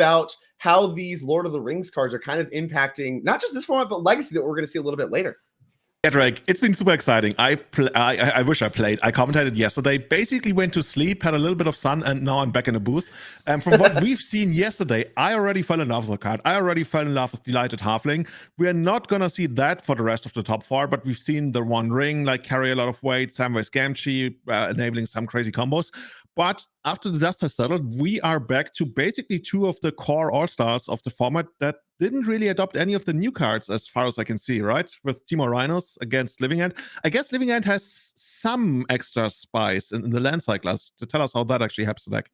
about how these Lord of the Rings cards are kind of impacting not just this format, but Legacy that we're going to see a little bit later. Yeah, Drake, it's been super exciting. I wish I played. I commentated yesterday, basically went to sleep, had a little bit of sun, and now I'm back in the booth. And from what we've seen yesterday, I already fell in love with the card. I already fell in love with Delighted Halfling. We're not going to see that for the rest of the top 4, but we've seen the One Ring like carry a lot of weight, Samwise Gamgee enabling some crazy combos. But after the dust has settled, we are back to basically 2 of the core all-stars of the format that didn't really adopt any of the new cards as far as I can see, right? With Temur Rhinos against Living End. I guess Living End has some extra spice in the land cyclers to tell us how that actually helps the deck.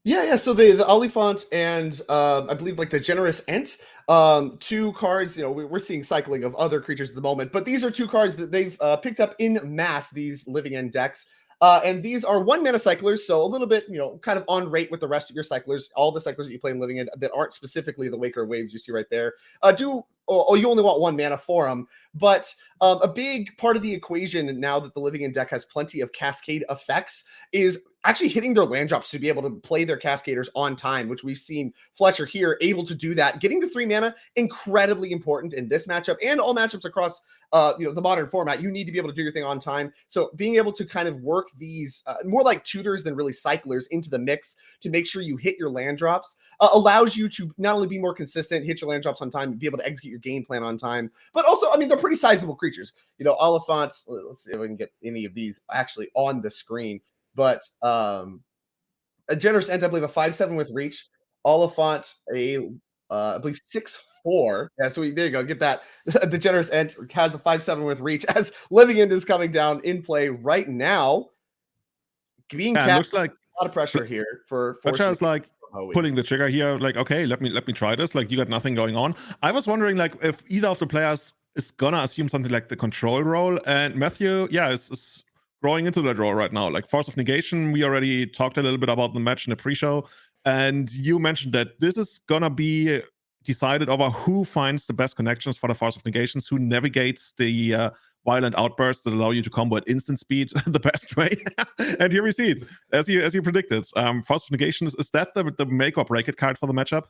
Yeah. So the Oliphant and I believe like the Generous Ent, 2 cards, we're seeing cycling of other creatures at the moment, but these are 2 cards that they've picked up in mass, these Living End decks. And these are 1 mana cyclers, so a little bit, kind of on rate with the rest of your cyclers. All the cyclers that you play in Living End that aren't specifically the Waker Waves you see right there you only want 1 mana for them. But a big part of the equation now that the Living End deck has plenty of cascade effects is actually hitting their land drops to be able to play their cascaders on time, which we've seen Fletcher here able to do that. Getting to 3 mana, incredibly important in this matchup and all matchups across the modern format. You need to be able to do your thing on time. So being able to kind of work these more like tutors than really cyclers into the mix to make sure you hit your land drops allows you to not only be more consistent, hit your land drops on time, be able to execute your game plan on time, but also, I mean, they're pretty sizable creatures. Oliphants, let's see if we can get any of these actually on the screen. But a Generous Ent, I believe, a 5/7 with reach. Oliphant, I believe 6/4. Yeah, so there you go. Get that. The Generous Ent has a 5/7 with reach as Living End is coming down in play right now. Being looks like a lot of pressure here for Fletcher is like pulling the trigger here. Like, okay, let me try this. Like, you got nothing going on. I was wondering, like, if either of the players is gonna assume something like the control role, and Matthew, is growing into that role right now. Like Force of Negation, we already talked a little bit about the match in the pre-show, and you mentioned that this is gonna be decided over who finds the best connections for the Force of Negations, who navigates the violent outbursts that allow you to combo at instant speed the best way. And here we see it, as you predicted. Force of Negation, is that the make or break it card for the matchup?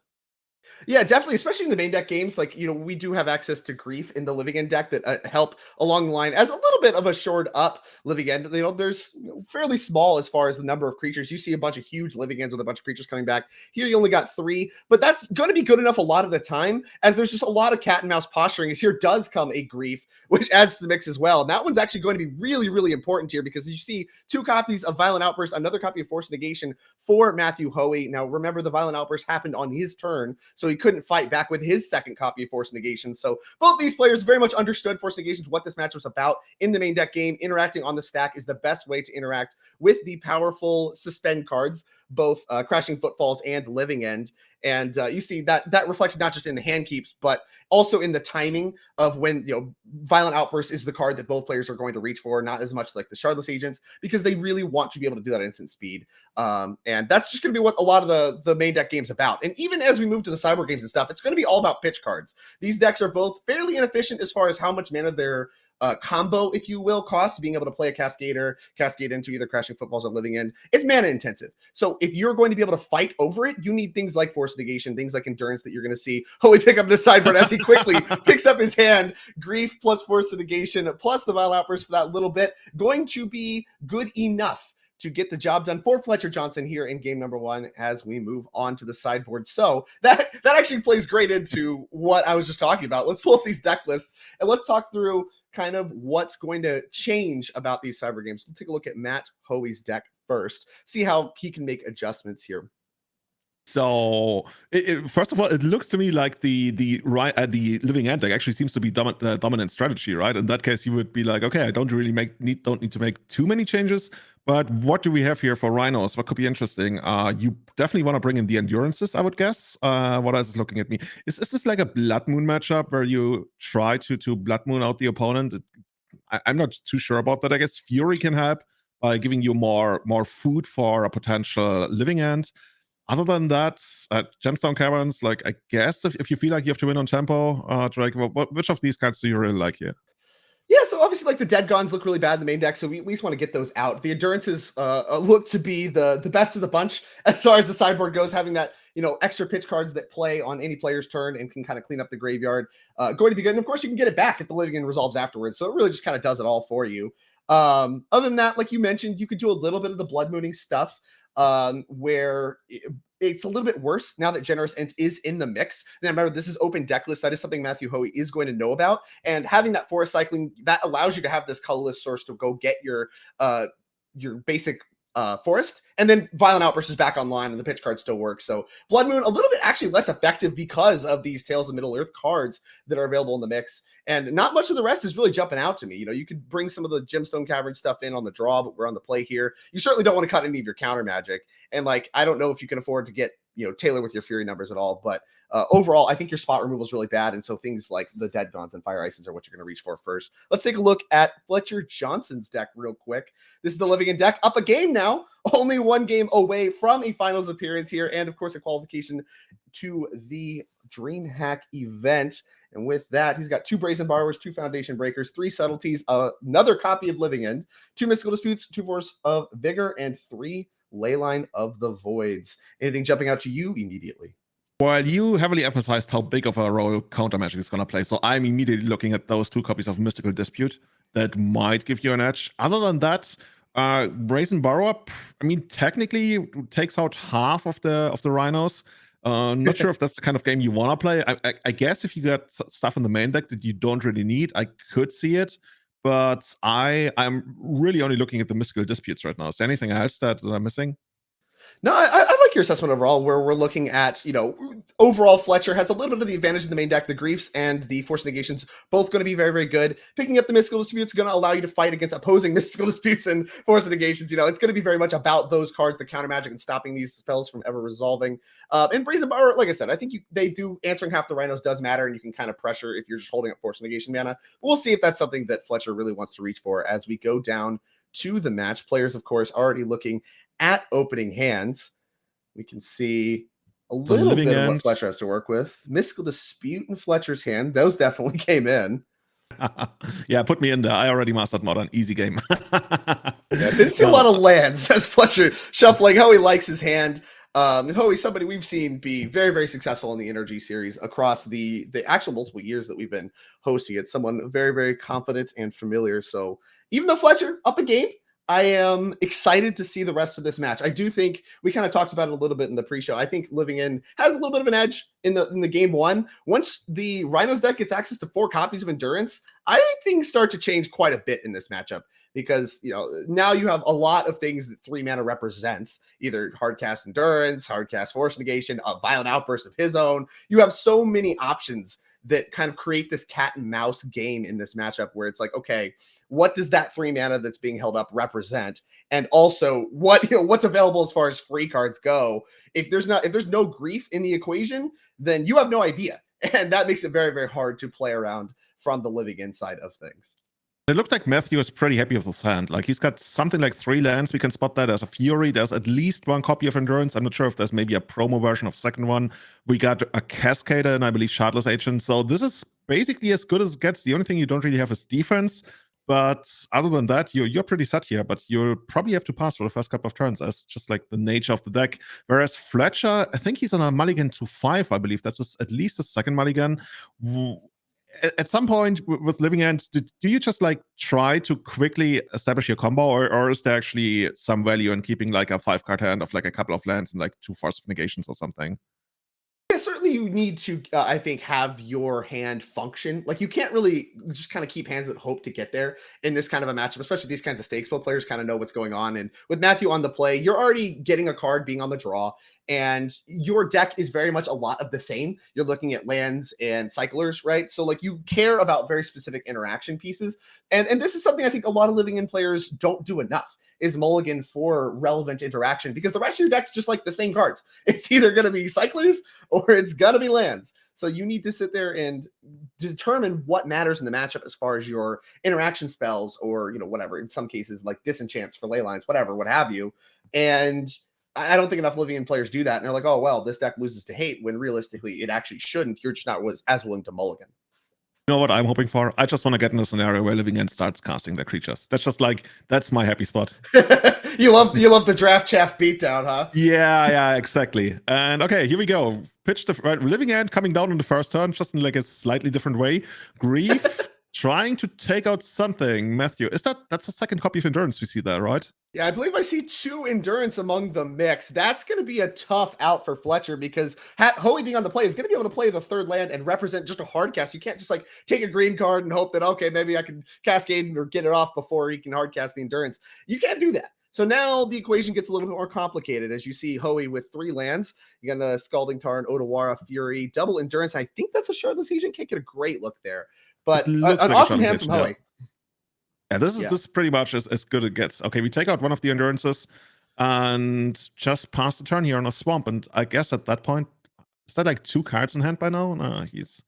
Yeah, definitely, especially in the main deck games. Like, we do have access to Grief in the Living End deck that help along the line as a little bit of a shored up Living End. There's fairly small as far as the number of creatures. You see a bunch of huge Living Ends with a bunch of creatures coming back. Here you only got 3, but that's going to be good enough a lot of the time, as there's just a lot of cat and mouse posturing, as here does come a Grief, which adds to the mix as well. And that one's actually going to be really, really important here, because you see 2 copies of Violent Outburst, another copy of Force of Negation for Matthew Hoey. Now, remember, the Violent Outburst happened on his turn, so he couldn't fight back with his second copy of Force of Negation. So both these players very much understood Force of Negation, what this match was about in the main deck game. Interacting on the stack is the best way to interact with the powerful suspend cards, both Crashing Footfalls and Living End. And you see that reflected not just in the hand keeps, but also in the timing of when, Violent Outburst is the card that both players are going to reach for, not as much like the Shardless Agents, because they really want to be able to do that instant speed. And that's just going to be what a lot of the main deck game's about. And even as we move to the Sideboard games and stuff, it's going to be all about pitch cards. These decks are both fairly inefficient as far as how much mana their combo, if you will, costs. Being able to play a cascade into either Crashing Footfalls or Living End, it's mana intensive. So if you're going to be able to fight over it, you need things like Force of Negation, things like Endurance that you're going to see Hoey pick up this sideboard as he quickly picks up his hand. Grief plus Force of Negation plus the Violent Outburst for that little bit, going to be good enough to get the job done for Fletcher Johnson here in game number 1 as we move on to the sideboard. So that actually plays great into what I was just talking about. Let's pull up these deck lists and let's talk through kind of what's going to change about these cyber games. We'll take a look at Matt Hoey's deck first, see how he can make adjustments here. So, first of all, it looks to me like the Living End deck actually seems to be dominant strategy, right? In that case, you would be like, okay, I don't need to make too many changes. But what do we have here for Rhinos? What could be interesting? You definitely want to bring in the Endurances, I would guess. What else is looking at me? Is this like a Blood Moon matchup where you try to Blood Moon out the opponent? I'm not too sure about that. I guess Fury can help by giving you more food for a potential Living End. Other than that, Gemstone Caverns, like, I guess if you feel like you have to win on tempo, Drake, which of these cards do you really like here? Yeah, so obviously, like, the Dead Gons look really bad in the main deck, so we at least want to get those out. The Endurances look to be the best of the bunch as far as the sideboard goes, having that extra pitch cards that play on any player's turn and can kind of clean up the graveyard, going to be good. And of course, you can get it back if the living end resolves afterwards. So it really just kind of does it all for you. Other than that, like you mentioned, you could do a little bit of the blood mooning stuff, where it's a little bit worse now that Generous Int is in the mix. Now remember, this is open deck list. That is something Matthew Hoey is going to know about. And having that forest cycling, that allows you to have this colorless source to go get your basic forest, and then Violent Outburst is back online and the pitch card still works. So Blood Moon a little bit actually less effective because of these Tales of Middle Earth cards that are available in the mix, and not much of the rest is really jumping out to me. You could bring some of the Gemstone Cavern stuff in on the draw, but we're on the play here. You certainly don't want to cut any of your counter magic, and like I don't know if you can afford to get tailor with your Fury numbers at all, but overall I think your spot removal is really bad, and so things like the Dead Dawns and Fire Ices are what you're going to reach for first. Let's take a look at Fletcher Johnson's deck real quick. This is the Living in deck, up a game now, only one game away from a finals appearance here, and of course a qualification to the DreamHack event. And with that, he's got 2 Brazen Borrowers, 2 Foundation Breakers, 3 Subtleties, another copy of Living End, 2 Mystical Disputes, 2 Force of Vigor, and 3 Leyline of the Voids. Anything jumping out to you immediately? Well, you heavily emphasized how big of a role counter magic is going to play, so I'm immediately looking at those 2 copies of Mystical Dispute that might give you an edge. Other than that, Brazen Borrower, I mean, technically takes out half of the Rhinos. Not sure if that's the kind of game you want to play. I guess if you got stuff in the main deck that you don't really need, I could see it. But I'm really only looking at the Mystical Disputes right now. Is there anything else that I'm missing? No, I like your assessment overall, where we're looking at, overall Fletcher has a little bit of the advantage in the main deck. The Griefs and the Force of Negations both going to be very, very good. Picking up the Mystical Disputes is going to allow you to fight against opposing Mystical Disputes and Force of Negations. It's going to be very much about those cards, the counter magic, and stopping these spells from ever resolving. And Brazen Borrower, like I said, I think they do answering half the Rhinos does matter, and you can kind of pressure if you're just holding up Force of Negation mana. But we'll see if that's something that Fletcher really wants to reach for as we go down to the match. Players, of course, already looking at opening hands. We can see a little bit of what Fletcher has to work with. Mystical Dispute in Fletcher's hand. Those definitely came in. Yeah, put me in there. I already mastered Modern. Easy game. Didn't see a lot of lands, says Fletcher, shuffling. Hoey likes his hand. Hoey, somebody we've seen be very, very successful in the NRG series across the actual multiple years that we've been hosting it. Someone very, very confident and familiar. So even though Fletcher up a game, I am excited to see the rest of this match. I do think we kind of talked about it a little bit in the pre-show. I think Living In has a little bit of an edge in the game one. Once the Rhinos deck gets access to 4 copies of Endurance, I think things start to change quite a bit in this matchup, because now you have a lot of things that 3 mana represents, either hardcast Endurance, hardcast Force Negation, a Violent Outburst of his own. You have so many options that kind of create this cat and mouse game in this matchup, where it's like, okay, what does that 3 mana that's being held up represent? And also what's available as far as free cards go. If there's no grief in the equation, then you have no idea. And that makes it very, very hard to play around from the living inside of things. It looks like Matthew is pretty happy with his hand. Like, he's got something like 3 lands. We can spot that as a Fury. There's at least 1 copy of Endurance. I'm not sure if there's maybe a promo version of second one. We got a Cascader and I believe Shardless Agent. So this is basically as good as it gets. The only thing you don't really have is defense. But other than that, you're pretty set here. But you'll probably have to pass for the first couple of turns, as just like the nature of the deck. Whereas Fletcher, I think he's on a mulligan to 5, I believe. That's at least a second mulligan. At some point with Living End, do you just like try to quickly establish your combo, or is there actually some value in keeping like a 5-card hand of like a couple of lands and like 2 Force of Negations or something? Yeah, certainly you need to, I think, have your hand function. Like, you can't really just kind of keep hands that hope to get there in this kind of a matchup, especially these kinds of stakes. Both players kind of know what's going on. And with Matthew on the play, you're already getting a card being on the draw, and your deck is very much a lot of the same. You're looking at lands and cyclers, right? So like, you care about very specific interaction pieces. And this is something I think a lot of Living In players don't do enough, is mulligan for relevant interaction, because the rest of your deck's just like the same cards. It's either going to be cyclers or it's going to be lands. So you need to sit there and determine what matters in the matchup as far as your interaction spells, or, whatever, in some cases like disenchants for ley lines, whatever, what have you. And I don't think enough Living In players do that. And they're like, oh, well, this deck loses to hate, when realistically it actually shouldn't. You're just not as willing to mulligan. You know what I'm hoping for? I just want to get in a scenario where Living End starts casting their creatures. That's just like, that's my happy spot. You love the draft chaff beatdown, huh? Yeah, exactly. And okay, here we go. Pitch the right, Living End coming down on the first turn, just in like a slightly different way. Grief trying to take out something. Matthew, that's the second copy of Endurance we see there, right? Yeah, I believe I see 2 Endurance among the mix. That's going to be a tough out for Fletcher because Hoey being on the play is going to be able to play the 3rd land and represent just a hard cast. You can't just like take a green card and hope that, okay, maybe I can cascade or get it off before he can hard cast the Endurance. You can't do that. So now the equation gets a little bit more complicated as you see Hoey with 3 lands. You got a Scalding Tarn, Otawara, Fury, double Endurance. I think that's a Shardless Agent. Can't get a great look there, but an like awesome hand from Hoey. Yeah, this is pretty much as good as it gets. Okay, we take out one of the Endurances and just pass the turn here on a swamp. And I guess at that point, is that like 2 cards in hand by now? No, he's...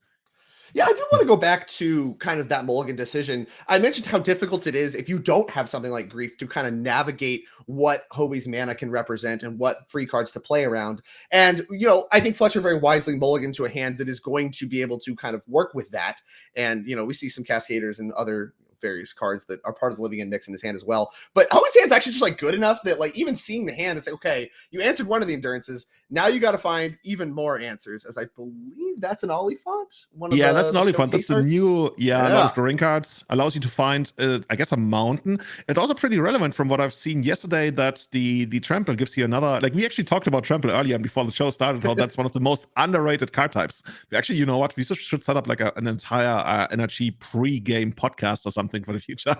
Yeah, I do want to go back to kind of that mulligan decision. I mentioned how difficult it is if you don't have something like Grief to kind of navigate what Hoey's mana can represent and what free cards to play around. And, I think Fletcher very wisely mulligan to a hand that is going to be able to kind of work with that. And, we see some Cascaders and other various cards that are part of the Living End mix in his hand as well. But Hoey's hand's actually just like good enough that like even seeing the hand, it's like, okay, you answered one of the Endurances. Now you got to find even more answers, as I believe that's an Oliphant. That's an Oliphant. That's the new, a lot of the ring cards. Allows you to find, I guess, a mountain. It's also pretty relevant from what I've seen yesterday that the Trample gives you another, like we actually talked about Trample earlier before the show started, how that's one of the most underrated card types. Actually, you know what? We should set up like an entire NRG pre-game podcast or something for the future.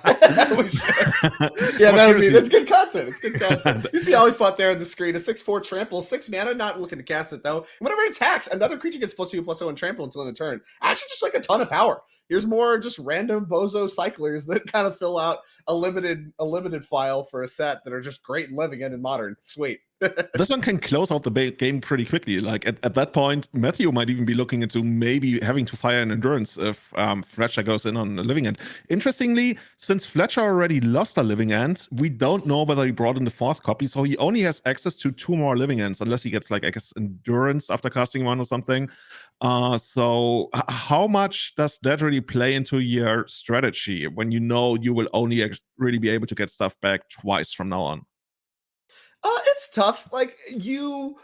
Yeah, that's good content. It's good content. You see Oliphant there on the screen, a 6/4 trample, 6 mana, not looking to cast it though. Whenever it attacks, another creature gets +2/+0 and trample until end of turn. Actually, just like a ton of power. Here's more just random bozo cyclers that kind of fill out a limited file for a set that are just great in Living End and Modern. Sweet. This one can close out the game pretty quickly. Like at that point, Matthew might even be looking into maybe having to fire an Endurance if Fletcher goes in on the Living End. Interestingly, since Fletcher already lost a Living End, we don't know whether he brought in the 4th copy, so he only has access to 2 more Living Ends, unless he gets like, I guess, Endurance after casting one or something. So how much does that really play into your strategy when you will only really be able to get stuff back twice from now on? It's tough. Like you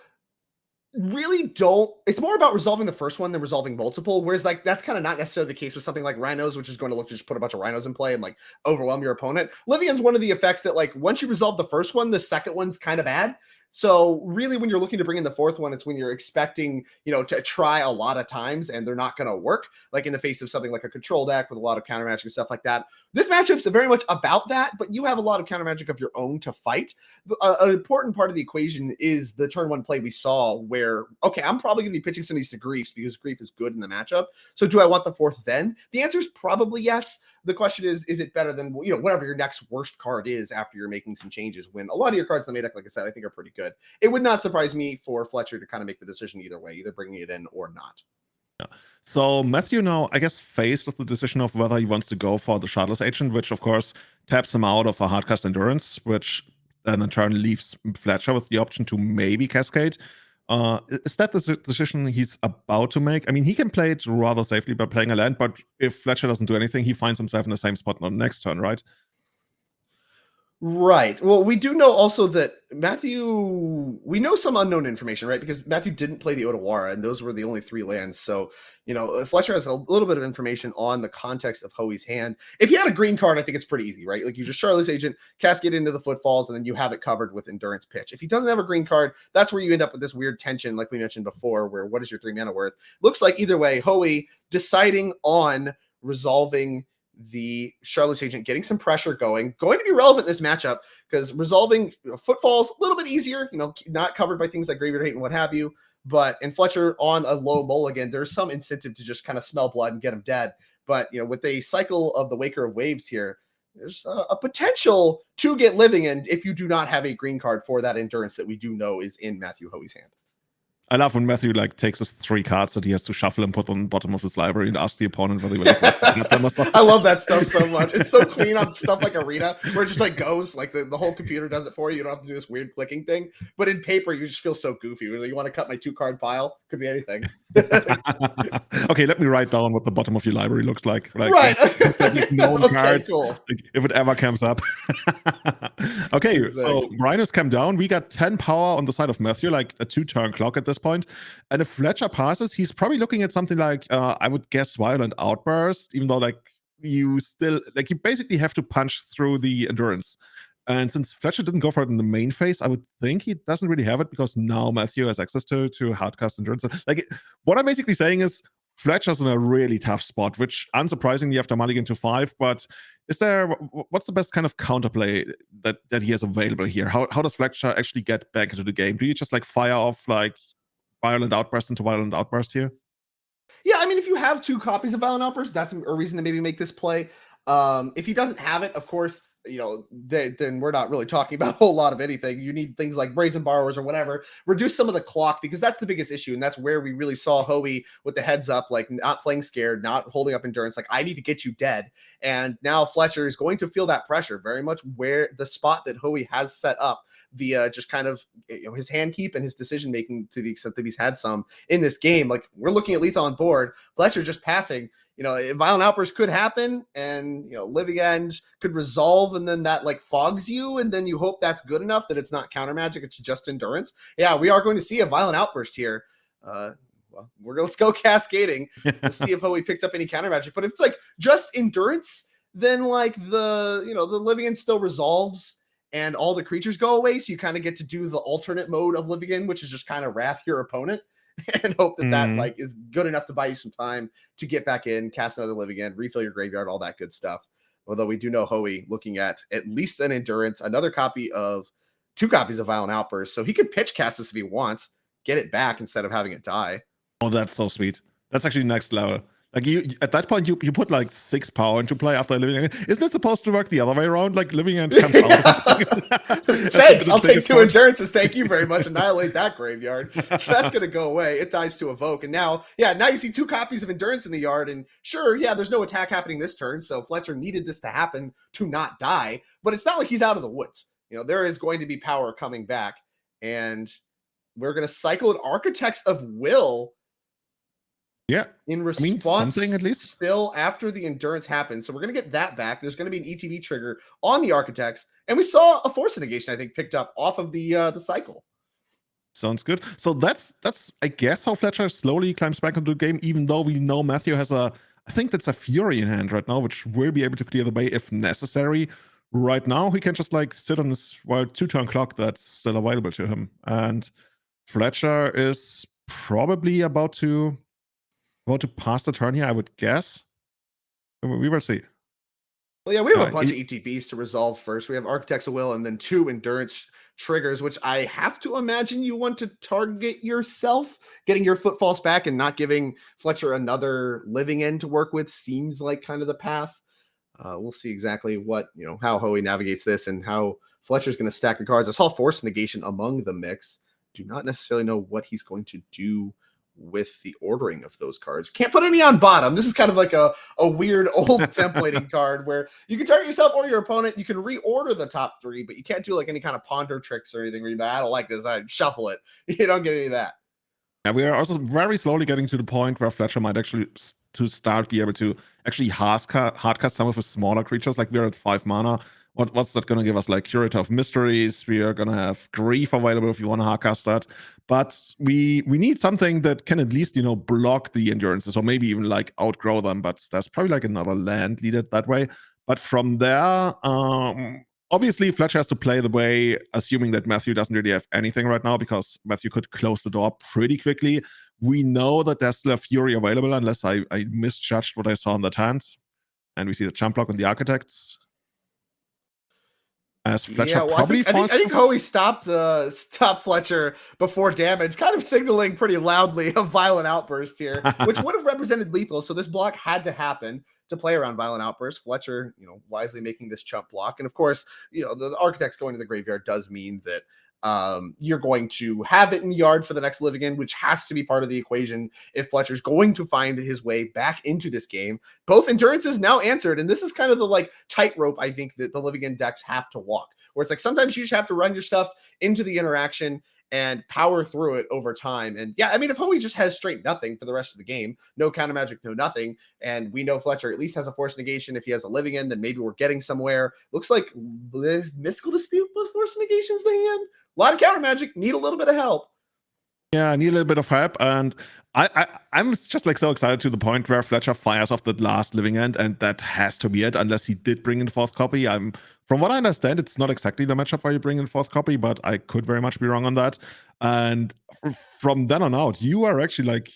really don't. It's more about resolving the first one than resolving multiple. Whereas like that's kind of not necessarily the case with something like Rhinos, which is going to look to just put a bunch of Rhinos in play and like overwhelm your opponent. Living End's one of the effects that like once you resolve the first one, the second one's kind of bad. So really, when you're looking to bring in the 4th one, it's when you're expecting, to try a lot of times and they're not going to work, like in the face of something like a control deck with a lot of counter magic and stuff like that. This matchup's very much about that, but you have a lot of counter magic of your own to fight. An important part of the equation is the turn 1 play we saw where, okay, I'm probably going to be pitching some of these to Griefs because Grief is good in the matchup. So do I want the 4th then? The answer is probably yes. The question is it better than, whatever your next worst card is after you're making some changes, when a lot of your cards in the main deck, like I said, I think are pretty good. It would not surprise me for Fletcher to kind of make the decision either way, either bringing it in or not. Yeah. So Matthew now, I guess, faced with the decision of whether he wants to go for the Shardless Agent, which of course taps him out of a hardcast Endurance, which then in turn leaves Fletcher with the option to maybe Cascade. Is that the decision he's about to make? I mean, he can play it rather safely by playing a land, but if Fletcher doesn't do anything, he finds himself in the same spot on the next turn, right? Right. Well, we do know also that we know some unknown information, right? Because Matthew didn't play the Otawara, and those were the only 3 lands. So, Fletcher has a little bit of information on the context of Hoey's hand. If you had a green card, I think it's pretty easy, right? Like you just Shardless Agent, cascade into the Footfalls, and then you have it covered with Endurance Pitch. If he doesn't have a green card, that's where you end up with this weird tension, like we mentioned before, where what is your 3 mana worth? Looks like either way, Hoey deciding on resolving the Shardless Agent, getting some pressure going to be relevant in this matchup because resolving Footfalls a little bit easier, not covered by things like Graveyard Hate and what have you. But in Fletcher on a low mulligan, there's some incentive to just kind of smell blood and get him dead. But with a cycle of the Waker of Waves here, there's a potential to get Living End if you do not have a green card for that Endurance that we do know is in Matthew Hoey's hand. I love when Matthew like takes his 3 cards that he has to shuffle and put on the bottom of his library and ask the opponent whether he would like to get them or something. I love that stuff so much. It's so clean on stuff like Arena, where it just like goes, like the whole computer does it for you. You don't have to do this weird clicking thing. But in paper, you just feel so goofy. You want to cut my 2-card pile? Could be anything. Okay, let me write down what the bottom of your library looks like. Right. Known Okay, cards, cool. like, if it ever comes up. Okay, Exactly. so Rhinos came down. We got 10 power on the side of Matthew, like a 2-turn clock at this point. And if Fletcher passes, he's probably looking at something like, I would guess, Violent Outburst, even though like you basically have to punch through the endurance. And since Fletcher didn't go for it in the main phase, I would think he doesn't really have it because now Matthew has access to hardcast endurance. Like, what I'm basically saying is Fletcher's in a really tough spot, which unsurprisingly after mulligan to 5. But what's the best kind of counterplay that he has available here? How does Fletcher actually get back into the game? Do you just like fire off like Violent Outburst into Violent Outburst here? Yeah, I mean, if you have 2 copies of Violent Outburst, that's a reason to maybe make this play. If he doesn't have it, of course, then we're not really talking about a whole lot of anything. You need things like Brazen Borrowers or whatever. Reduce some of the clock, because that's the biggest issue, and that's where we really saw Hoey with the heads up, like not playing scared, not holding up endurance, like I need to get you dead. And now Fletcher is going to feel that pressure very much where the spot that Hoey has set up via just kind of his hand keep and his decision making, to the extent that he's had some in this game. Like, we're looking at lethal on board, Fletcher just passing. Violent Outburst could happen, and Living End could resolve, and then that like fogs you, and then you hope that's good enough that it's not counter magic, it's just endurance. Yeah, we are going to see a Violent Outburst here. Well, let's go cascading. We'll see if Hoey picked up any counter magic. But if it's like just endurance, then like the Living End still resolves and all the creatures go away, so you kind of get to do the alternate mode of Living End, which is just kind of wrath your opponent. And hope that like is good enough to buy you some time to get back in, cast another Living End, refill your graveyard, all that good stuff. Although we do know Hoey looking at least an endurance, another copy of 2 copies of Violent Outburst, so he could pitch cast this if he wants, get it back instead of having it die. Oh, that's so sweet. That's actually next level. Like, you at that point you put like 6 power into play after Living End. Isn't it supposed to work the other way around? Like, Living End comes out. Thanks. I'll take 2 endurances. Thank you very much. Annihilate that graveyard. So that's gonna go away. It dies to evoke. And now you see 2 copies of endurance in the yard. And sure, there's no attack happening this turn. So Fletcher needed this to happen to not die. But it's not like he's out of the woods. There is going to be power coming back. And we're gonna cycle an Architects of Will. Yeah. In response, something at least. Still after the endurance happens. So we're going to get that back. There's going to be an ETB trigger on the Architects. And we saw a Force of Negation, I think, picked up off of the cycle. Sounds good. So that's I guess how Fletcher slowly climbs back into the game, even though we know Matthew has I think that's a Fury in hand right now, which will be able to clear the way if necessary. Right now, he can just like sit on this 2-turn clock that's still available to him. And Fletcher is probably about to pass the turn here, I would guess. We will see. Well, yeah, we have a bunch of ETBs to resolve first. We have Architects of Will and then 2 endurance triggers, which I have to imagine you want to target yourself. Getting your footfalls back and not giving Fletcher another Living End to work with seems like kind of the path. We'll see exactly what, how Hoey navigates this and how Fletcher's going to stack the cards. I saw Force Negation among the mix. Do not necessarily know what he's going to do with the ordering of those cards. Can't put any on bottom. This is kind of like a weird old templating card where you can target yourself or your opponent. You can reorder the top 3, but you can't do like any kind of ponder tricks or anything where you're like, I don't like this, I shuffle it. You don't get any of that. Yeah, we are also very slowly getting to the point where Fletcher might actually be able to actually hardcast some of his smaller creatures. Like, we're at 5 mana. What's that going to give us? Like, Curator of Mysteries. We are going to have Grief available if you want to hardcast that. But we need something that can at least, block the endurances or maybe even like outgrow them. But there's probably like another land leaded that way. But from there, obviously Fletcher has to play the way, assuming that Matthew doesn't really have anything right now, because Matthew could close the door pretty quickly. We know that there's still a Fury available, unless I misjudged what I saw in that hand. And we see the jump block on the Architects. As Fletcher probably I think Hoey stopped Fletcher before damage, kind of signaling pretty loudly a Violent Outburst here, which would have represented lethal. So this block had to happen to play around Violent Outburst. Fletcher, wisely making this chump block. And of course, the Architects going to the graveyard does mean that You're going to have it in yard for the next Living End, which has to be part of the equation if Fletcher's going to find his way back into this game. Both endurances now answered, and this is kind of the like tightrope I think that the Living End decks have to walk, where it's like sometimes you just have to run your stuff into the interaction and power through it over time. And yeah, I mean, if Hoey just has straight nothing for the rest of the game, no counter magic, no nothing, and we know Fletcher at least has a Force Negation. If he has a Living End, then maybe we're getting somewhere. Looks like this Mystical Dispute plus Force Negation's the hand. A lot of counter magic, need a little bit of help. Yeah, I need a little bit of help, and I'm just like so excited to the point where Fletcher fires off that last Living End, and that has to be it, unless he did bring in fourth copy. From what I understand, it's not exactly the matchup where you bring in fourth copy, but I could very much be wrong on that. And from then on out, you are actually like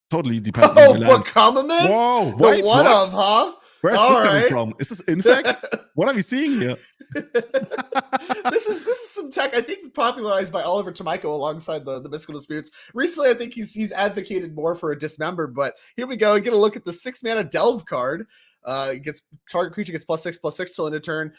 totally dependent on my lands. Bokomonents? Whoa, the wait, one what? of, huh? Where's this coming from? Is this infect? What are we seeing here? This is some tech I think popularized by Oliver Tomiko alongside the Mystical Disputes. Recently, I think he's advocated more for a dismember, but here we go. Get a look at the 6-mana Delve card. Target creature gets +6/+6 till end of turn.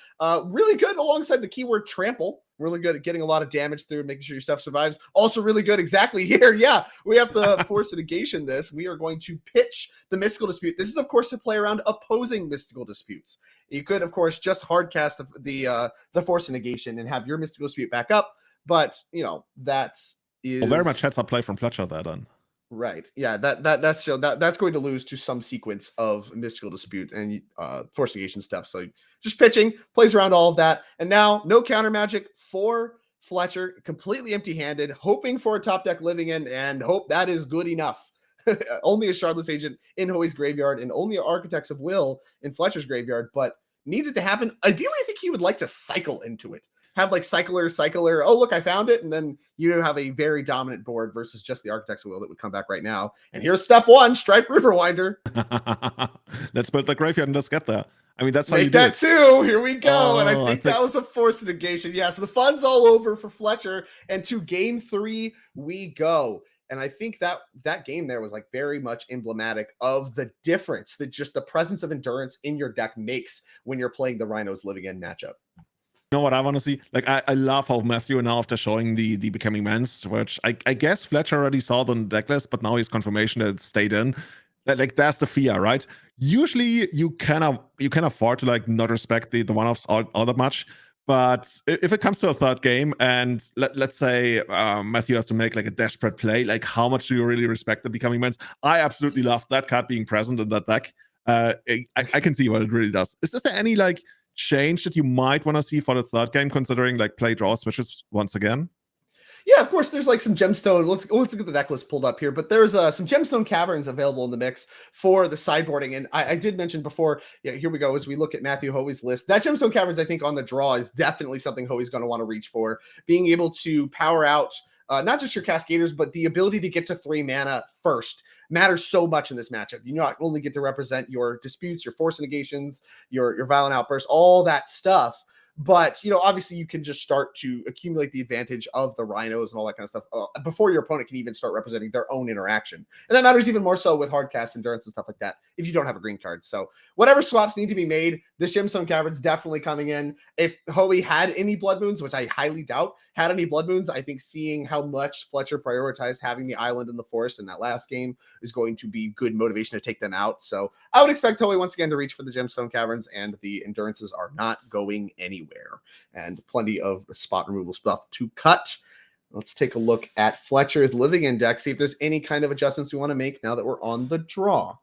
Really good alongside the keyword trample. Really good at getting a lot of damage through and making sure your stuff survives. Also really good exactly here. Yeah, we have to Force of Negation this. We are going to pitch the Mystical Dispute. This is, of course, to play around opposing Mystical Disputes. You could, of course, just hard cast the Force of Negation and have your Mystical Dispute back up. But, you know, that is... Well, very much heads up play from Fletcher there then. Right. Yeah, that's going to lose to some sequence of Mystical Dispute and Force Negation stuff. So just pitching, plays around all of that. And now no counter magic for Fletcher, completely empty-handed, hoping for a top deck Living End, and hope that is good enough. Only a Shardless Agent in Hoey's graveyard and only Architects of Will in Fletcher's graveyard, but needs it to happen. Ideally, I think he would like to cycle into it. Have like cycler. Oh, look, I found it. And then you have a very dominant board versus just the Architect's Will that would come back right now. And here's step one, Strike Riverwinder. Let's build the graveyard and let's get there. I mean, that's how Make you do that it. Too. Here we go. And I think that was a Force of Negation. Yeah, so the fun's all over for Fletcher. And to game 3, we go. And I think that game there was like very much emblematic of the difference that just the presence of endurance in your deck makes when you're playing the Rhinos Living End matchup. You know what I want to see? Like, I love how Matthew now, after showing the Becoming Mans, which I guess Fletcher already saw the deck list, but now he's confirmation that it stayed in. Like, that's the fear, right? Usually you can afford to like not respect the one-offs all that much. But if it comes to a third game and let's say Matthew has to make like a desperate play, like how much do you really respect the Becoming Mans? I absolutely love that card being present in that deck. I can see what it really does. Is there any like change that you might want to see for the third game, considering like play draw switches once again? Yeah, of course, there's like some Gemstone. Let's get the deck list pulled up here, but there's some Gemstone Caverns available in the mix for the sideboarding. And I did mention before, yeah, here we go. As we look at Matthew Hoey's list, that Gemstone Caverns, I think on the draw is definitely something Hoey's going to want to reach for. Being able to power out not just your Cascaders, but the ability to get to 3 mana first matters so much in this matchup. You not only get to represent your disputes, your Force Negations, your Violent Outburst, all that stuff, but, you know, obviously you can just start to accumulate the advantage of the Rhinos and all that kind of stuff before your opponent can even start representing their own interaction. And that matters even more so with hard cast endurance and stuff like that if you don't have a green card. So whatever swaps need to be made, this Gemstone Caverns definitely coming in. If Hoey had any Blood Moons, which I highly doubt, had any Blood Moons, I think seeing how much Fletcher prioritized having the island in the forest in that last game is going to be good motivation to take them out. So I would expect Hoey once again to reach for the Gemstone Caverns, and the endurances are not going anywhere. And plenty of spot removal stuff to cut. Let's take a look at Fletcher's Living End deck, see if there's any kind of adjustments we want to make now that we're on the draw.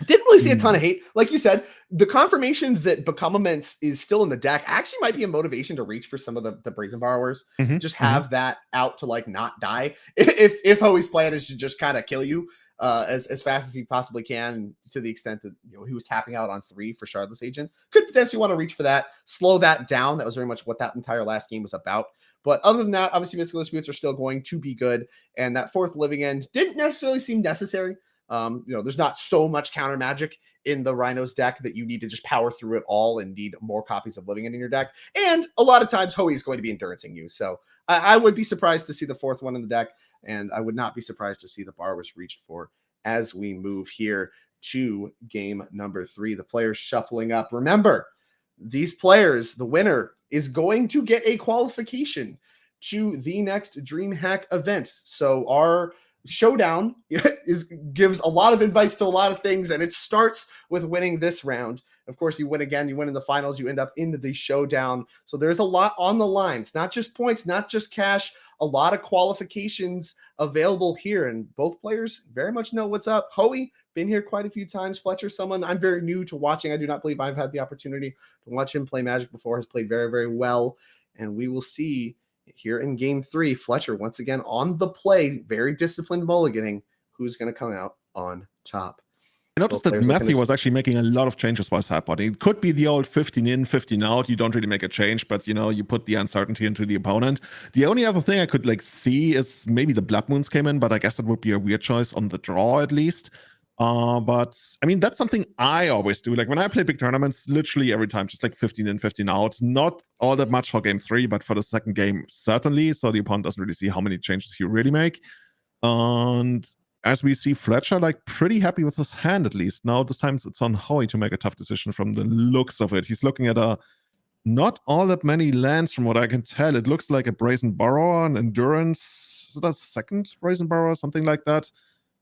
Didn't really see a ton of hate. Like you said, the confirmation that Become Immense is still in the deck actually might be a motivation to reach for some of the Brazen Borrowers. Just have that out to like not die. If Hoey's plan is to just kind of kill you as fast as he possibly can, to the extent that, you know, he was tapping out on 3 for Shardless Agent, could potentially want to reach for that, slow that down. That was very much what that entire last game was about. But other than that, obviously Mystical Disputes are still going to be good, and that 4th Living End didn't necessarily seem necessary. You know, there's not so much counter magic in the Rhinos deck that you need to just power through it all and need more copies of Living End in your deck. And a lot of times Hoey is going to be endurancing you. So I would be surprised to see the 4th one in the deck, and I would not be surprised to see the Borrowers reached for as we move here to game number 3. The players shuffling up. Remember, these players, the winner is going to get a qualification to the next DreamHack event. So our showdown gives a lot of advice to a lot of things, and it starts with winning this round. Of course, you win again, you win in the finals, you end up into the showdown. So there's a lot on the line. It's not just points, not just cash, a lot of qualifications available here, and both players very much know what's up. Hoey, been here quite a few times. Fletcher, someone I'm very new to watching. I do not believe I've had the opportunity to watch him play Magic before, has played very, very well. And we will see here in game 3, Fletcher once again on the play, very disciplined mulliganing, who's going to come out on top. I noticed that Matthew was actually making a lot of changes by sideboarding. It could be the old 15 in, 15 out. You don't really make a change, but you put the uncertainty into the opponent. The only other thing I could see is maybe the Blood Moons came in, but I guess that would be a weird choice on the draw at least. But I mean, that's something I always do. Like when I play big tournaments, literally every time, just like 15 in, 15 out. Not all that much for game 3, but for the second game, certainly. So the opponent doesn't really see how many changes you really make. And as we see, Fletcher pretty happy with his hand, at least. Now this time it's on Hoey to make a tough decision from the looks of it. He's looking at not all that many lands from what I can tell. It looks like a Brazen Borrower, an Endurance. Is that second Brazen Borrower, something like that?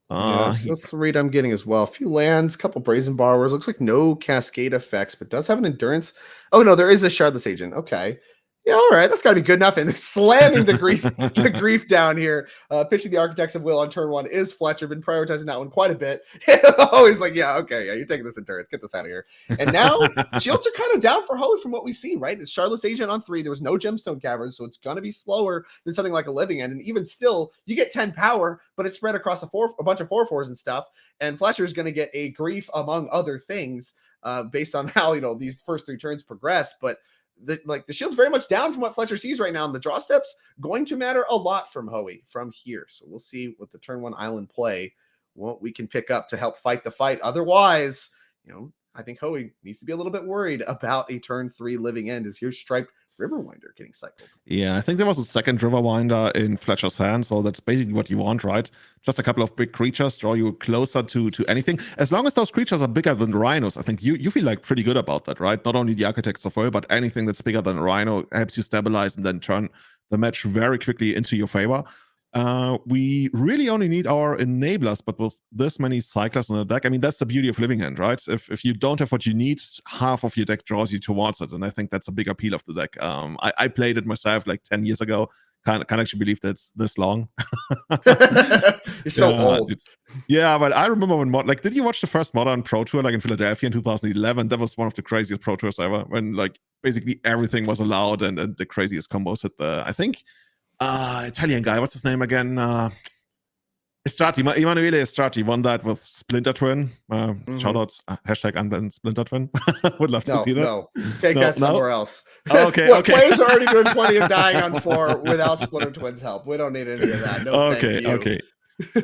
Yeah, that's the read I'm getting as well. A few lands, couple Brazen Borrowers. Looks like no Cascade effects, but does have an Endurance. Oh, no, there is a Shardless Agent. Okay. Yeah, all right, that's got to be good enough. And slamming the grief down here. Pitching the Architects of Will on turn 1 is Fletcher. Been prioritizing that one quite a bit. Always like, yeah, okay, yeah, you're taking this Endurance. Get this out of here. And now shields are kind of down for Hoey from what we see, right? It's Shardless Agent on 3. There was no Gemstone Caverns, so it's going to be slower than something like a Living End. And even still, you get 10 power, but it's spread across a bunch of 4/4s and stuff. And Fletcher is going to get a grief among other things based on how these first 3 turns progress. But the shield's very much down from what Fletcher sees right now, and the draw steps going to matter a lot from Hoey from here. So we'll see what the turn 1 island play, what we can pick up to help fight the fight. Otherwise, I think Hoey needs to be a little bit worried about a turn 3 Living End, as here's Striped Riverwinder getting cycled. Yeah, I think there was a second Riverwinder in Fletcher's hand, so that's basically what you want, right? Just a couple of big creatures draw you closer to anything. As long as those creatures are bigger than the Rhinos, I think you feel pretty good about that, right? Not only the Architects of Will, but anything that's bigger than a Rhino helps you stabilize and then turn the match very quickly into your favor. We really only need our enablers, but with this many cyclers in the deck, I mean, that's the beauty of Living End, right? If you don't have what you need, half of your deck draws you towards it, and I think that's a big appeal of the deck. I played it myself 10 years ago. Can't actually believe that it's this long. You're so old. Yeah, but I remember when did you watch the first Modern Pro Tour in Philadelphia in 2011? That was one of the craziest Pro Tours ever, when basically everything was allowed and the craziest combos hit the, I think, Italian guy, what's his name again? Estrati, Emanuele Estrati won that with Splinter Twin. Shout out, hashtag unbanned Splinter Twin. Would love to see that. No, take that somewhere else. Okay, Look, players are already doing plenty of dying on 4 without Splinter Twin's help. We don't need any of that. No, thank you. Okay.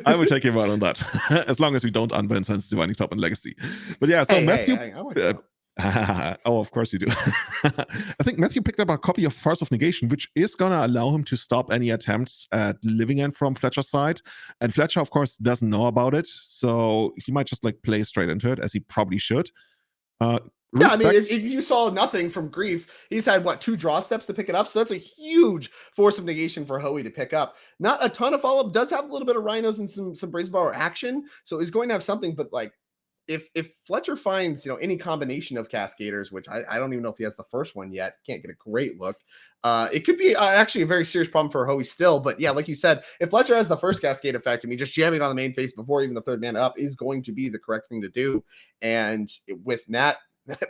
I will take you out on that. As long as we don't unban Sensitive Divine Top and Legacy. But yeah, so Matthew... I like that. Oh, of course you do. I think Matthew picked up a copy of Force of Negation, which is going to allow him to stop any attempts at Living End from Fletcher's side. And Fletcher, of course, doesn't know about it, so he might just play straight into it, as he probably should. Yeah, I mean, if you saw nothing from Grief, he's had, 2 draw steps to pick it up, so that's a huge Force of Negation for Hoey to pick up. Not a ton of follow-up, does have a little bit of Rhinos and some Brazen Borrower action, so he's going to have something, but, if Fletcher finds, any combination of Cascaders, which I don't even know if he has the first one yet, can't get a great look. It could be actually a very serious problem for Hoey still. But yeah, like you said, if Fletcher has the first Cascade effect, just jamming on the main face before even the 3rd mana up is going to be the correct thing to do. And with Matt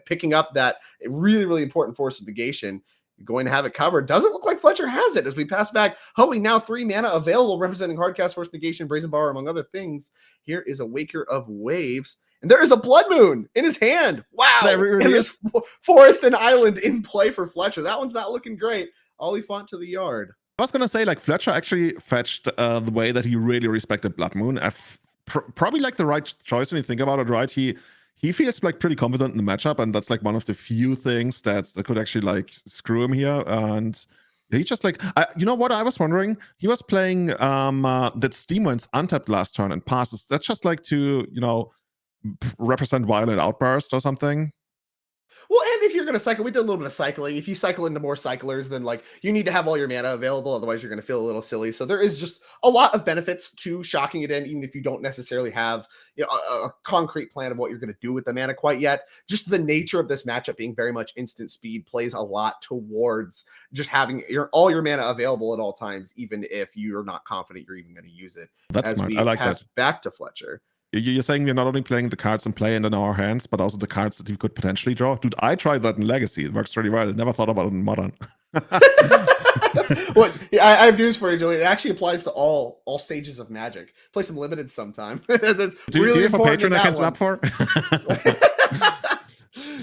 picking up that really, really important Force of Negation, you're going to have it covered. Doesn't look like Fletcher has it as we pass back. Hoey now 3 mana available, representing Hardcast, Force Negation, Brazen Borrower, among other things. Here is a Waker of Waves. And there is a Blood Moon in his hand. Wow. Really and this Forest and Island in play for Fletcher. That one's not looking great. Oliphant to the yard. I was going to say, Fletcher actually fetched the way that he really respected Blood Moon. Probably the right choice when you think about it, right? He feels pretty confident in the matchup, and that's one of the few things that could actually screw him here. And he's just you know what I was wondering? He was playing that Steamwind's untapped last turn and passes. That's just to, represent Violent Outburst or something. Well, and if you're going to cycle, we did a little bit of cycling. If you cycle into more cyclers, then like you need to have all your mana available. Otherwise, you're going to feel a little silly. So there is just a lot of benefits to shocking it in, even if you don't necessarily have a concrete plan of what you're going to do with the mana quite yet. Just the nature of this matchup being very much instant speed plays a lot towards just having all your mana available at all times, even if you're not confident you're even going to use it. That's as smart. we I like pass that. back to Fletcher. You're saying we're not only playing the cards in play and in our hands, but also the cards that we could potentially draw. Dude, I tried that in Legacy. It works really well. I never thought about it in Modern. Well, I have news for you, Julian. It actually applies to all stages of Magic. Play some limited sometime. That's do really you have a important. Patreon I can snap for?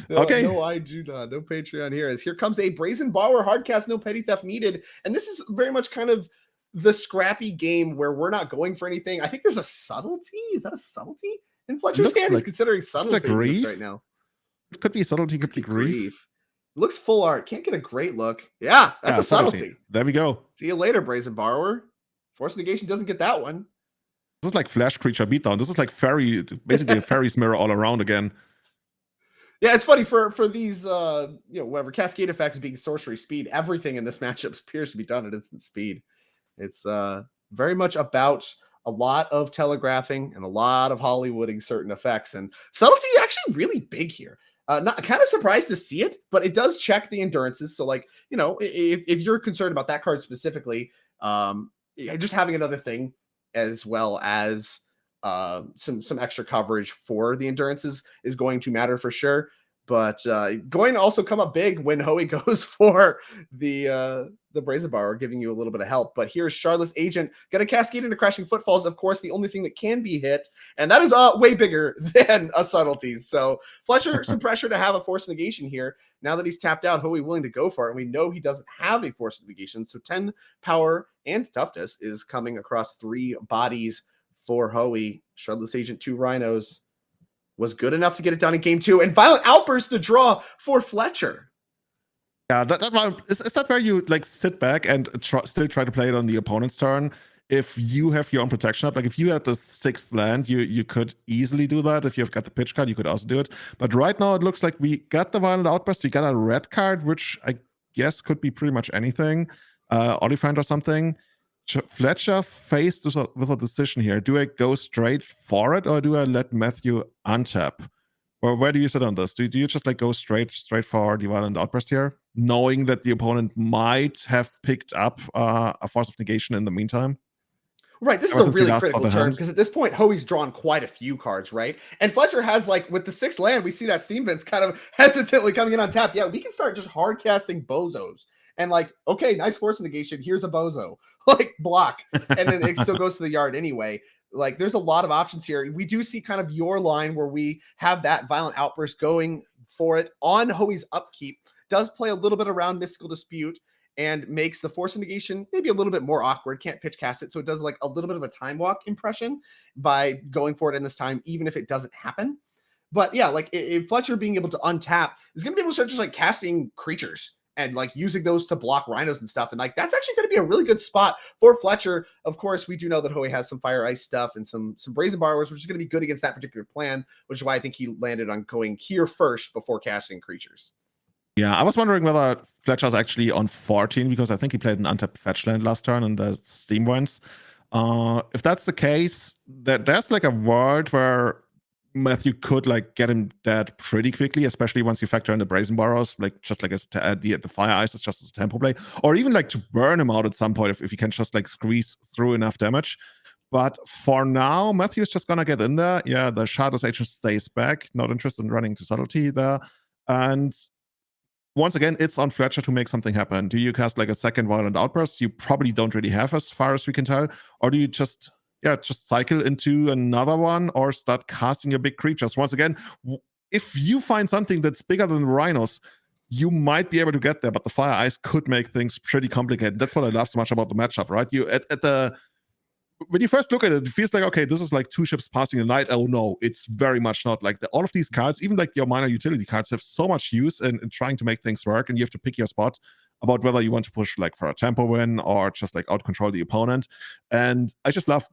No, Okay. No, I do not. No Patreon here. As here comes a Brazen Borrower hardcast, no petty theft needed. And this is very much kind of the scrappy game where we're not going for anything. I think there's a subtlety. Is that a subtlety in Fletcher's hand? He's considering subtlety right now. It could be subtlety, could be grief. Looks full art. Can't get a great look. Yeah, that's a subtlety. There we go. See you later, Brazen Borrower. Force of Negation doesn't get that one. This is like Flash Creature Beatdown. This is like basically a Fairy's Mirror all around again. Yeah, it's funny for these whatever cascade effects being sorcery speed, everything in this matchup appears to be done at instant speed. It's very much about a lot of telegraphing and a lot of Hollywooding certain effects, and subtlety actually really big here. Not kind of surprised to see it, but it does check the endurances. So like, if you're concerned about that card specifically, just having another thing as well as some extra coverage for the endurances is going to matter for sure. But going to also come up big when Hoey goes for the Brazen Borrower, giving you a little bit of help. But here's Shardless Agent going to cascade into Crashing Footfalls. Of course, the only thing that can be hit, and that is way bigger than a Subtleties. So Fletcher, some pressure to have a Force of Negation here. Now that he's tapped out, Hoey willing to go for it. And we know he doesn't have a Force of Negation. So 10 power and toughness is coming across 3 bodies for Hoey. Shardless Agent, 2 Rhinos. Was good enough to get it done in game 2. And Violent Outburst, the draw for Fletcher. Yeah, is that where you like sit back and still try to play it on the opponent's turn? If you have your own protection up, like if you had the 6th land, you could easily do that. If you've got the pitch card, you could also do it. But right now it looks like we got the Violent Outburst. We got a red card, which I guess could be pretty much anything. Oliphant or something. Fletcher faced with a decision here. Do I go straight for it, or do I let Matthew untap? Or where do you sit on this? Do you just like go straight for the Violent Outburst here, knowing that the opponent might have picked up a Force of Negation in the meantime? Right, this is a really critical turn because at this point, Hoey's drawn quite a few cards, right? And Fletcher has, like, with the 6th land, we see that Steam Vents kind of hesitantly coming in on tap. Yeah, we can start just hard casting Bozos. And like, okay, nice Force of Negation. Here's a Bozo. Like, block. And then it still goes to the yard anyway. Like, there's a lot of options here. We do see kind of your line where we have that Violent Outburst going for it on Hoey's upkeep. Does play a little bit around Mystical Dispute and makes the Force of Negation maybe a little bit more awkward. Can't pitch cast it. So it does like a little bit of a time walk impression by going for it in this time, even if it doesn't happen. But yeah, like if Fletcher being able to untap is going to be able to start just like casting creatures and like using those to block Rhinos and stuff. And like, that's actually going to be a really good spot for Fletcher. Of course, we do know that Hoey has some Fire Ice stuff and some Brazen Borrowers, which is going to be good against that particular plan, which is why I think he landed on going here first before casting creatures. Yeah, I was wondering whether Fletcher's actually on 14, because I think he played an untapped fetch land last turn in the Steam Vents. If that's the case, there's like a world where Matthew could like get him dead pretty quickly, especially once you factor in the Brazen Borrowers, like just like as the Fire Ice is just as a tempo play, or even like to burn him out at some point if you can just like squeeze through enough damage. But for now, Matthew's just gonna get in there. Yeah, the Shardless Agent stays back, not interested in running to subtlety there. And once again, it's on Fletcher to make something happen. Do you cast like a second Violent Outburst? You probably don't really have, as far as we can tell. Or do you just cycle into another one or start casting your big creatures? Once again, if you find something that's bigger than the Rhinos, you might be able to get there, but the Fire Ice could make things pretty complicated. That's what I love so much about the matchup, right? You when you first look at it, it feels like, okay, this is like 2 ships passing the night. Oh no, it's very much not like all of these cards, even like your minor utility cards, have so much use in trying to make things work, and you have to pick your spot about whether you want to push like for a tempo win or just like out control the opponent. And I just love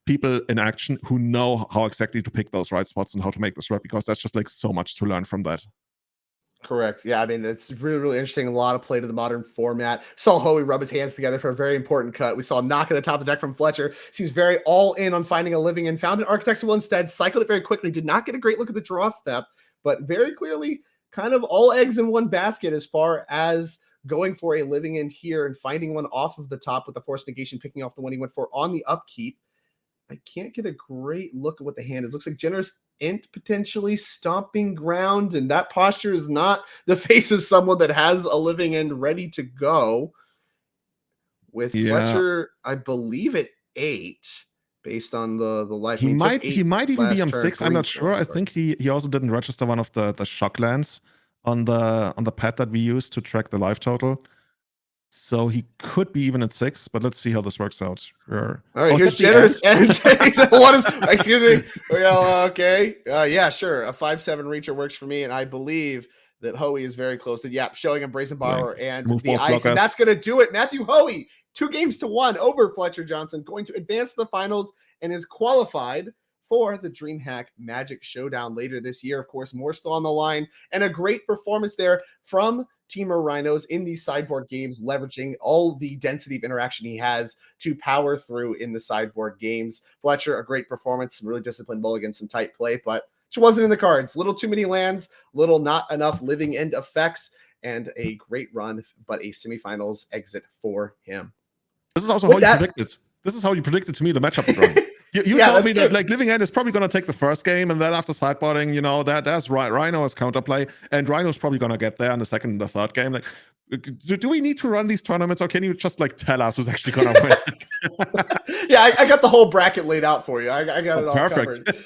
people in action who know how exactly to pick those right spots and how to make this work, because that's just like so much to learn from that. Correct. Yeah, I mean, it's really, really interesting. A lot of play to the modern format. Saw Hoey rub his hands together for a very important cut. We saw him knock at the top of the deck from Fletcher. Seems very all in on finding a living and found an Architect's Will instead. Cycled it very quickly. Did not get a great look at the draw step, but very clearly kind of all eggs in one basket as far as going for a living end here and finding one off of the top with the Force Negation, picking off the one he went for on the upkeep. I can't get a great look at what the hand is. Looks like generous int potentially stomping ground, and that posture is not the face of someone that has a living end ready to go. With Fletcher, I believe at 8, based on the life. He might even be on 6. I'm not sure. I think he also didn't register one of the shock lands on the pad that we use to track the life total. So he could be even at 6, but let's see how this works out. All right, here's generous end. What is? Excuse me. Okay. Yeah, sure. A 5/7 reacher works for me, and I believe that Hoey is very close to. Yeah, showing him Brazen Borrower and the ice, and that's going to do it. Matthew Hoey, 2-1 over Fletcher Johnson, going to advance to the finals and is qualified for the DreamHack Magic Showdown later this year. Of course, more still on the line, and a great performance there from Temur Rhinos in these sideboard games, leveraging all the density of interaction he has to power through in the sideboard games. Fletcher, a great performance, some really disciplined mulligan, some tight play, but it wasn't in the cards. Little too many lands, little not enough living end effects, and a great run, but a semifinals exit for him. This is also how you predicted. This is how you predicted to me the matchup. You told me that like living end is probably going to take the first game, and then after sideboarding, you know, that's right. Rhino is counterplay, and Rhino's probably going to get there in the second and the third game. Like, do we need to run these tournaments, or can you just like tell us who's actually going to win? Yeah, I got the whole bracket laid out for you. I got it all covered.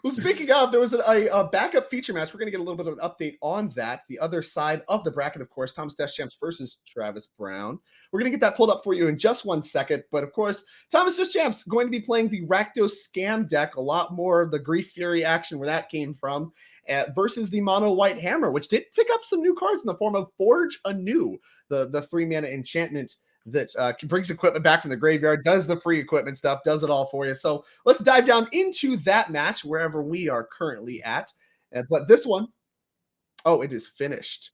Well, speaking of, there was a backup feature match. We're going to get a little bit of an update on that. The other side of the bracket, of course, Thomas Deschamps versus Travis Brown. We're going to get that pulled up for you in just 1 second. But of course, Thomas Deschamps going to be playing the Rakdos Scam deck, a lot more of the Grief Fury action where that came from, versus the Mono White Hammer, which did pick up some new cards in the form of Forge Anew, the 3-mana enchantment that brings equipment back from the graveyard, does the free equipment stuff, does it all for you. So let's dive down into that match wherever we are currently at. But this one, oh, it is finished.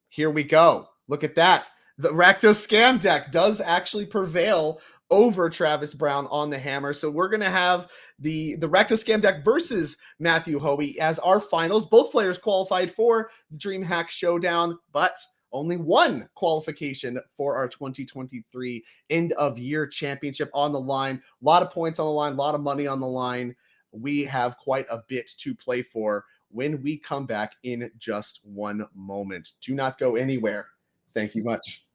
Here we go. Look at that. The Rakdos Scam deck does actually prevail over Travis Brown on the hammer. So we're going to have the Rakdos Scam deck versus Matthew Hoey as our finals. Both players qualified for the DreamHack Showdown, but only one qualification for our 2023 end of year championship on the line. A lot of points on the line, a lot of money on the line. We have quite a bit to play for when we come back in just one moment. Do not go anywhere. Thank you much.